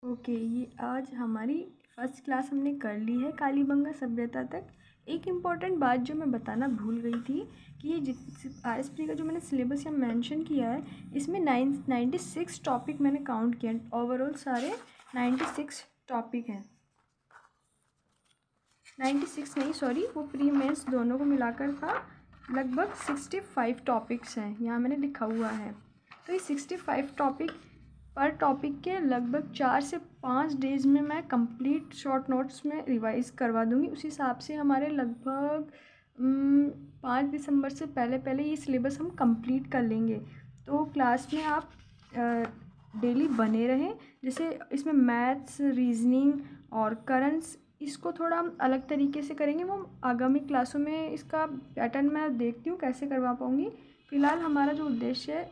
Okay, ये आज हमारी फर्स्ट क्लास हमने कर ली है कालीबंगा सभ्यता तक। एक इम्पॉर्टेंट बात जो मैं बताना भूल गई थी कि ये आरएसपी का जो मैंने सिलेबस यहाँ मेंशन किया है, इसमें 96 टॉपिक मैंने काउंट किया। ओवरऑल सारे 96 टॉपिक हैं। 96 नहीं, सॉरी, वो प्री मेंस दोनों को मिलाकर था। लगभग 65 टॉपिक्स हैं, यहाँ मैंने लिखा हुआ है। तो ये 65 टॉपिक, पर टॉपिक के लगभग 4 से 5 डेज़ में मैं कंप्लीट शॉर्ट नोट्स में रिवाइज़ करवा दूँगी। उस हिसाब से हमारे लगभग 5 दिसंबर से पहले पहले ये सिलेबस हम कंप्लीट कर लेंगे। तो क्लास में आप डेली बने रहें। जैसे इसमें मैथ्स, रीजनिंग और करंट्स, इसको थोड़ा हम अलग तरीके से करेंगे। वो आगामी क्लासों में इसका पैटर्न मैं देखती हूँ कैसे करवा पाऊँगी। फ़िलहाल हमारा जो उद्देश्य है,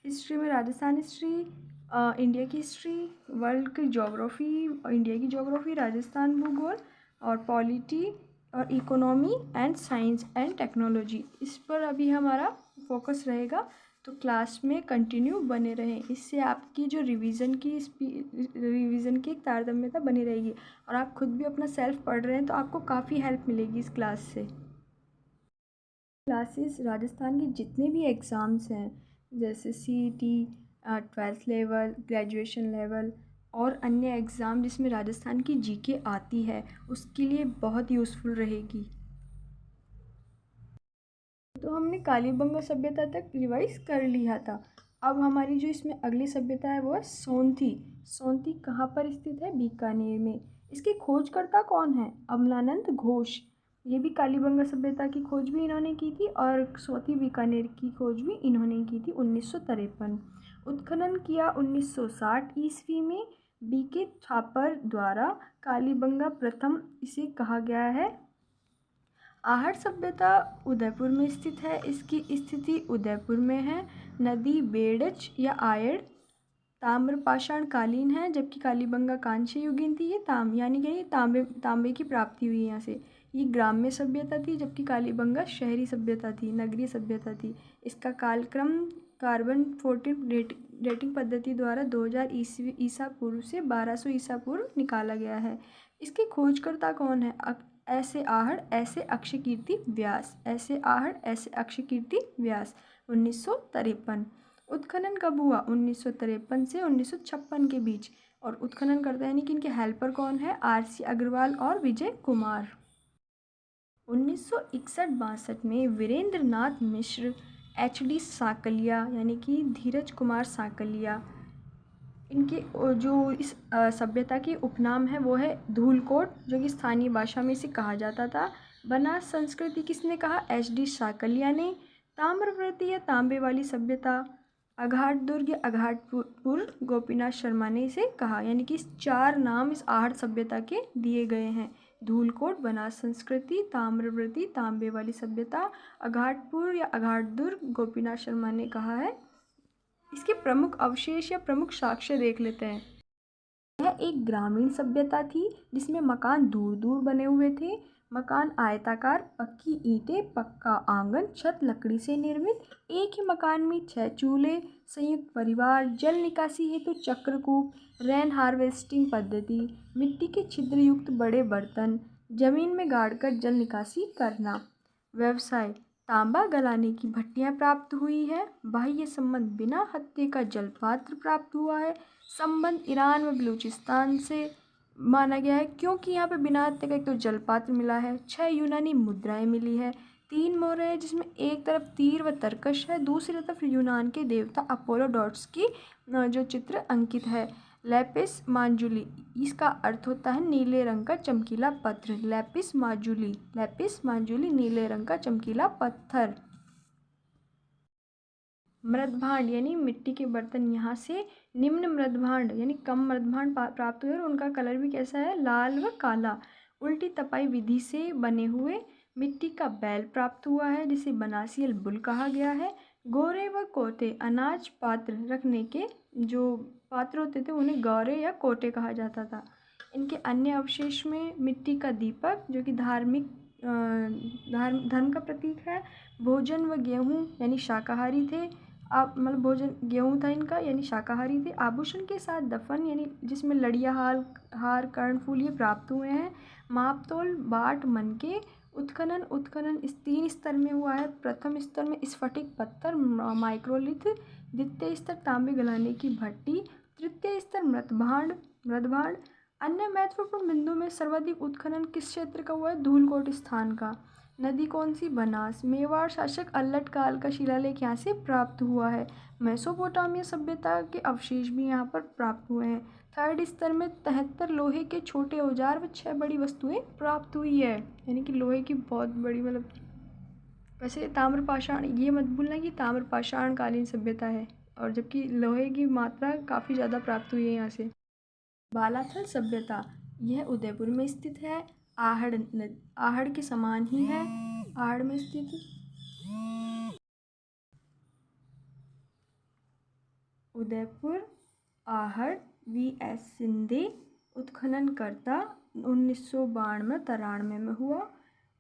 हिस्ट्री में राजस्थान हिस्ट्री, इंडिया की हिस्ट्री, वर्ल्ड की ज्योग्राफी, इंडिया की ज्योग्राफी, राजस्थान भूगोल, और पॉलिटी और economy and science and technology, इस पर अभी हमारा फोकस रहेगा। तो क्लास में कंटिन्यू बने रहें, इससे आपकी जो रिवीजन की एक तारतम्यता बनी रहेगी और आप खुद भी अपना सेल्फ पढ़ रहे हैं तो आपको काफ़ी हेल्प मिलेगी इस क्लास से। क्लासेस राजस्थान के जितने भी एग्ज़ाम्स हैं, जैसे CET, 12th level, graduation level और अन्य एग्ज़ाम जिसमें राजस्थान की जीके आती है, उसके लिए बहुत यूज़फुल रहेगी। तो हमने कालीबंगा सभ्यता तक रिवाइज कर लिया था। अब हमारी जो इसमें अगली सभ्यता है वो है सोंथी। सोंथी कहाँ पर स्थित है? बीकानेर में। इसके खोजकर्ता कौन है? अमलानंद घोष। ये भी कालीबंगा सभ्यता की खोज भी इन्होंने की थी और सोंथी बीकानेर की खोज भी इन्होंने की थी 1953। उत्खनन किया 1960 ईस्वी में बीके थापर द्वारा। कालीबंगा प्रथम इसे कहा गया है। आहट सभ्यता उदयपुर में स्थित है। इसकी स्थिति उदयपुर में है। नदी बेड़च या आयड़ ताम्रपाषाण कालीन है, जबकि कालीबंगा कांस्य युगीन थी। ये यानी कि ये तांबे की प्राप्ति हुई है यहाँ से। ये ग्राम्य सभ्यता थी, जबकि कालीबंगा शहरी सभ्यता थी, नगरीय सभ्यता थी। इसका कालक्रम कार्बन 14 डेटिंग पद्धति द्वारा 2000 ईसा पूर्व से 1200 ईसा पूर्व निकाला गया है। इसके खोजकर्ता कौन है? ऐसे आहड़ ऐसे अक्षकीर्ति व्यास। ऐसे आहड़ ऐसे अक्षकीर्ति व्यास। 1953। उत्खनन कब हुआ? 1953 से 1956 के बीच। और उत्खनन करते हैं यानी कि इनके हेल्पर कौन है? आरसी अग्रवाल और विजय कुमार। 1961-62 में वीरेंद्र नाथ मिश्र, एचडी साकलिया यानी कि धीरज कुमार साकलिया, इनके जो इस सभ्यता के उपनाम है वो है धूलकोट, जो कि स्थानीय भाषा में इसे कहा जाता था। बनास संस्कृति किसने कहा? एचडी साकलिया ने। ताम्रवर्ती या तांबे वाली सभ्यता, अघाट दुर्ग या अघाटपुर, गोपीनाथ शर्मा ने इसे कहा। यानी कि इस 4 नाम इस आहट सभ्यता के दिए गए हैं। धूलकोट, बनास संस्कृति, ताम्रवर्ती, तांबे वाली सभ्यता, अघाटपुर या अघाट दुर्ग, गोपीनाथ शर्मा ने कहा है। इसके प्रमुख अवशेष या प्रमुख साक्ष्य देख लेते हैं। यह एक ग्रामीण सभ्यता थी जिसमें मकान दूर दूर बने हुए थे। मकान आयताकार, पक्की ईंटें, पक्का आंगन, छत लकड़ी से निर्मित। एक ही मकान में 6 चूल्हे, संयुक्त परिवार, जल निकासी हेतु चक्रकूप, रेन हार्वेस्टिंग पद्धति, मिट्टी के छिद्रयुक्त बड़े बर्तन, जमीन में गाड़कर जल निकासी करना। व्यवसाय, तांबा गलाने की भट्टियां प्राप्त हुई है। बाह्य संबंध, बिना हत्थे का जलपात्र प्राप्त हुआ है। संबंध ईरान व बलूचिस्तान से माना गया है, क्योंकि यहाँ पे बिना हत्थे का एक तो जलपात्र मिला है। 6 यूनानी मुद्राएं मिली है। 3 मोहरें हैं जिसमें एक तरफ तीर व तरकश है, दूसरी तरफ यूनान के देवता अपोलो डॉट्स की जो चित्र अंकित है। लैपिस माजुली, इसका अर्थ होता है नीले रंग का चमकीला पत्थर। लैपिस माजुली नीले रंग का चमकीला पत्थर। मृदभांड यानी मिट्टी के बर्तन, यहाँ से निम्न मृदभांड यानी कम मृदभांड प्राप्त हुए और उनका कलर भी कैसा है? लाल व काला। उल्टी तपाई विधि से बने हुए मिट्टी का बैल प्राप्त हुआ है, जिसे बनासियल बुल कहा गया है। गोरे व कोटे, अनाज पात्र रखने के जो पात्र होते थे उन्हें गौरे या कोटे कहा जाता था। इनके अन्य अवशेष में मिट्टी का दीपक, जो कि धर्म का प्रतीक है। भोजन व गेहूँ यानी शाकाहारी थे। आप मतलब भोजन गेहूँ था इनका, यानी शाकाहारी थे। आभूषण के साथ दफन, यानी जिसमें लड़ियाँ, हार, कर्णफूल ये प्राप्त हुए हैं। मापतोल, बाट, मनके। उत्खनन, इस 3 स्तर में हुआ है। प्रथम स्तर में स्फटिक पत्थर, माइक्रोलिथ। द्वितीय स्तर तांबे गलाने की भट्टी। तृतीय स्तर मृदभांड। अन्य महत्वपूर्ण बिंदु में सर्वाधिक उत्खनन किस क्षेत्र का हुआ है? धूलकोट स्थान का। नदी कौन सी? बनास। मेवाड़ शासक अल्लट काल का शिलालेख यहाँ से प्राप्त हुआ है। मेसोपोटामिया सभ्यता के अवशेष भी यहाँ पर प्राप्त हुए हैं। थर्ड स्तर में 73 लोहे के छोटे औजार व 6 बड़ी वस्तुएं प्राप्त हुई है, यानी कि लोहे की बहुत बड़ी, मतलब वैसे ताम्रपाषाण, ये मत भूलना कि ताम्रपाषाण कालीन सभ्यता है, और जबकि लोहे की मात्रा काफ़ी ज़्यादा प्राप्त हुई है यहाँ से। बालाथल सभ्यता, यह उदयपुर में स्थित है। आहड़ के समान ही है, आहड़ में स्थित। उदयपुर, आहड़, V.S. शिंदे उत्खननकर्ता। 1992-93 में हुआ,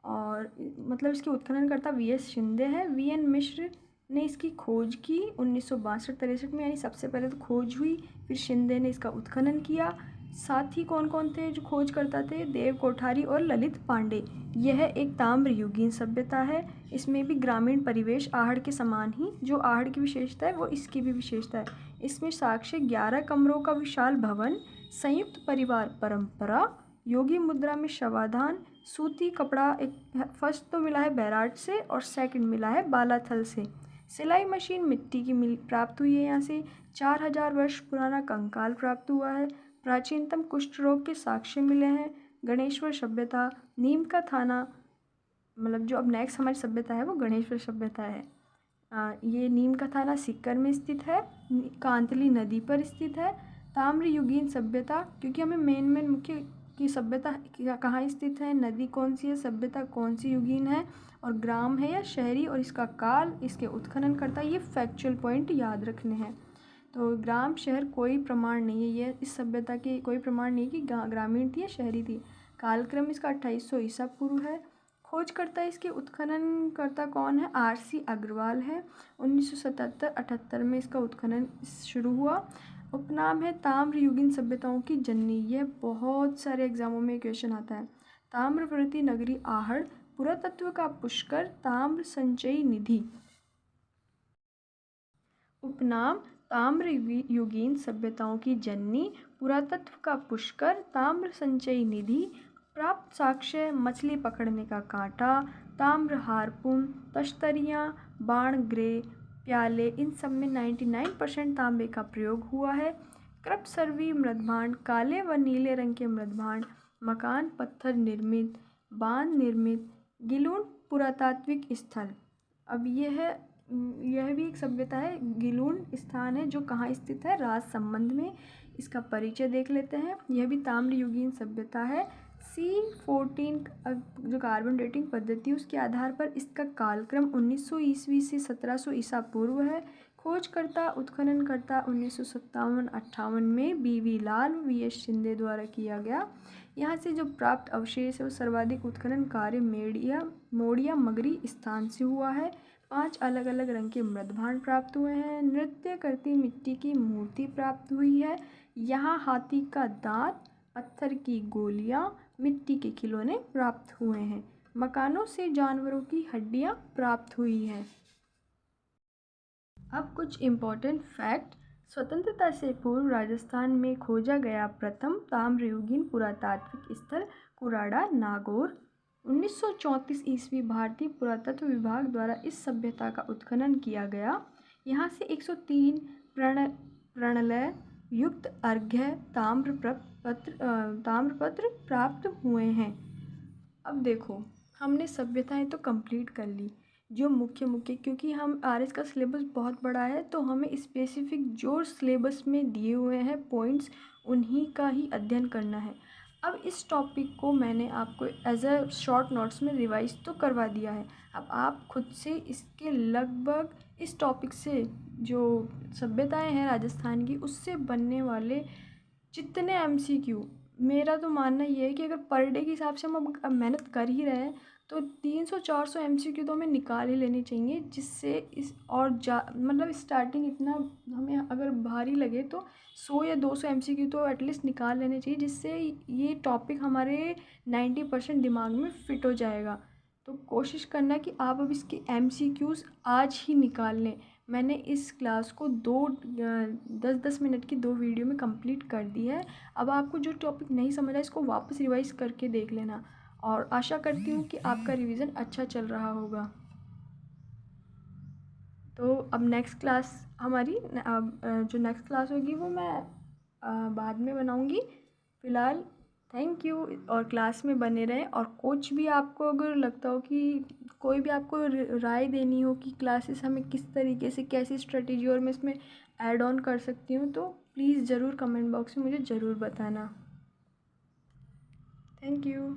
और मतलब इसके उत्खननकर्ता V.S. शिंदे है। V.N. मिश्र ने इसकी खोज की 1962-63 में, यानी सबसे पहले तो खोज हुई, फिर शिंदे ने इसका उत्खनन किया। साथ ही कौन कौन थे जो खोज करता थे? देव कोठारी और ललित पांडे। यह एक ताम्रयुगीन सभ्यता है। इसमें भी ग्रामीण परिवेश आहड़ के समान ही, जो आहड़ की विशेषता है वो इसकी भी विशेषता है। इसमें साक्ष्य 11 कमरों का विशाल भवन, संयुक्त परिवार परंपरा, योगी मुद्रा में शवाधान, सूती कपड़ा। एक फर्स्ट तो मिला है बैराट से और सेकंड मिला है बालाथल से। सिलाई मशीन मिट्टी की मिल प्राप्त हुई है यहाँ से। 4000 वर्ष पुराना कंकाल प्राप्त हुआ है। प्राचीनतम कुष्ठ रोग के साक्ष्य मिले हैं। गणेश्वर सभ्यता, नीम का थाना, मतलब जो अब नेक्स्ट हमारी सभ्यता है वो गणेश्वर सभ्यता है। ये नीम का थाना सीकर में स्थित है, कांतली नदी पर स्थित है। ताम्रयुगीन सभ्यता, क्योंकि हमें मेन मुख्य की सभ्यता कहाँ स्थित है, नदी कौन सी है, सभ्यता कौन सी युगीन है, और ग्राम है या शहरी, और इसका काल, इसके उत्खनन करता, ये फैक्चुअल पॉइंट याद रखने हैं। तो ग्राम शहर कोई प्रमाण नहीं है, ये इस सभ्यता के कोई प्रमाण नहीं कि ग्रामीण थी या शहरी थी। कालक्रम इसका 2800 ईसा पूर्व है। खोजकर्ता, इसके उत्खननकर्ता कौन है? R.C. अग्रवाल है। 1977-78 में इसका उत्खनन शुरू हुआ। उपनाम है ताम्रयुगीन सभ्यताओं की जननी। यह बहुत सारे एग्जामों में क्वेश्चन आता है। ताम्रवर्ती नगरी आहड़, पुरातत्व का पुष्कर, ताम्र संचयी निधि। उपनाम ताम्रयुगीन सभ्यताओं की जननी, पुरातत्व का पुष्कर, ताम्र संचयी निधि। प्राप्त साक्ष्य, मछली पकड़ने का कांटा, ताम्र हारपून, तश्तरियाँ, बाण, ग्रे, प्याले, इन सब में 99% तांबे का प्रयोग हुआ है। क्रपसर्वी मृदभांड, काले व नीले रंग के मृदभांड। मकान पत्थर निर्मित, बांध निर्मित। गिलून पुरातात्विक स्थल, अब यह भी एक सभ्यता है। गिलून स्थान है जो कहाँ स्थित है? राज संबंध में। इसका परिचय देख लेते हैं। यह भी ताम्रयुगीन सभ्यता है। C14 जो कार्बन डेटिंग पद्धति उसके आधार पर इसका कालक्रम 1900 ईस्वी से 1700 ईसा पूर्व है। खोजकर्ता, उत्खननकर्ता 1957-58 में B.V. लाल, V.S. शिंदे द्वारा किया गया। यहाँ से जो प्राप्त अवशेष है वो सर्वाधिक उत्खनन कार्य मोड़िया मगरी स्थान से हुआ है। 5 अलग अलग रंग के मृदभांड प्राप्त हुए हैं। नृत्य करती मिट्टी की मूर्ति प्राप्त हुई है। यहाँ हाथी का दांत, पत्थर की गोलियाँ, मिट्टी के खिलौने प्राप्त हुए हैं। मकानों से जानवरों की हड्डियाँ प्राप्त हुई हैं। अब कुछ इम्पोर्टेंट फैक्ट। स्वतंत्रता से पूर्व राजस्थान में खोजा गया प्रथम ताम्रयुगीन पुरातात्विक स्थल कुराड़ा, नागौर। 1934 ईस्वी भारतीय पुरातत्व विभाग द्वारा इस सभ्यता का उत्खनन किया गया। यहाँ से 103 प्रणलय युक्त अर्घ्य ताम्रपत्र प्राप्त हुए हैं। अब देखो, हमने सभ्यताएं तो कंप्लीट कर ली, जो मुख्य क्योंकि हम RS का सिलेबस बहुत बड़ा है तो हमें स्पेसिफिक जो सिलेबस में दिए हुए हैं पॉइंट्स उन्हीं का ही अध्ययन करना है। अब इस टॉपिक को मैंने आपको एज अ शॉर्ट नोट्स में रिवाइज तो करवा दिया है। अब आप खुद से इसके लगभग इस टॉपिक से जो सभ्यताएं हैं राजस्थान की उससे बनने वाले जितने MCQ, मेरा तो मानना ये है कि अगर पर डे के हिसाब से हम अब मेहनत कर ही रहे हैं तो 300-400 MCQ तो हमें निकाल ही लेनी चाहिए, जिससे इस और मतलब स्टार्टिंग इतना हमें अगर भारी लगे तो 100 या 200 MCQ तो एटलीस्ट निकाल लेने चाहिए, जिससे ये टॉपिक हमारे 90% दिमाग में फ़िट हो जाएगा। तो कोशिश करना कि आप अब इसके MCQs आज ही निकाल लें। मैंने इस क्लास को 10-10 मिनट की 2 वीडियो में कंप्लीट कर दी है। अब आपको जो टॉपिक नहीं समझ आया इसको वापस रिवाइज़ करके देख लेना, और आशा करती हूँ कि आपका रिवीजन अच्छा चल रहा होगा। तो अब नेक्स्ट क्लास हमारी जो नेक्स्ट क्लास होगी वो मैं बाद में बनाऊँगी। फ़िलहाल थैंक यू, और क्लास में बने रहें। और कुछ भी आपको अगर लगता हो कि कोई भी आपको राय देनी हो कि क्लासेस हमें किस तरीके से, कैसी स्ट्रेटेजी और मैं इसमें ऐड ऑन कर सकती हूँ, तो प्लीज़ ज़रूर कमेंट बॉक्स में मुझे ज़रूर बताना। Thank you.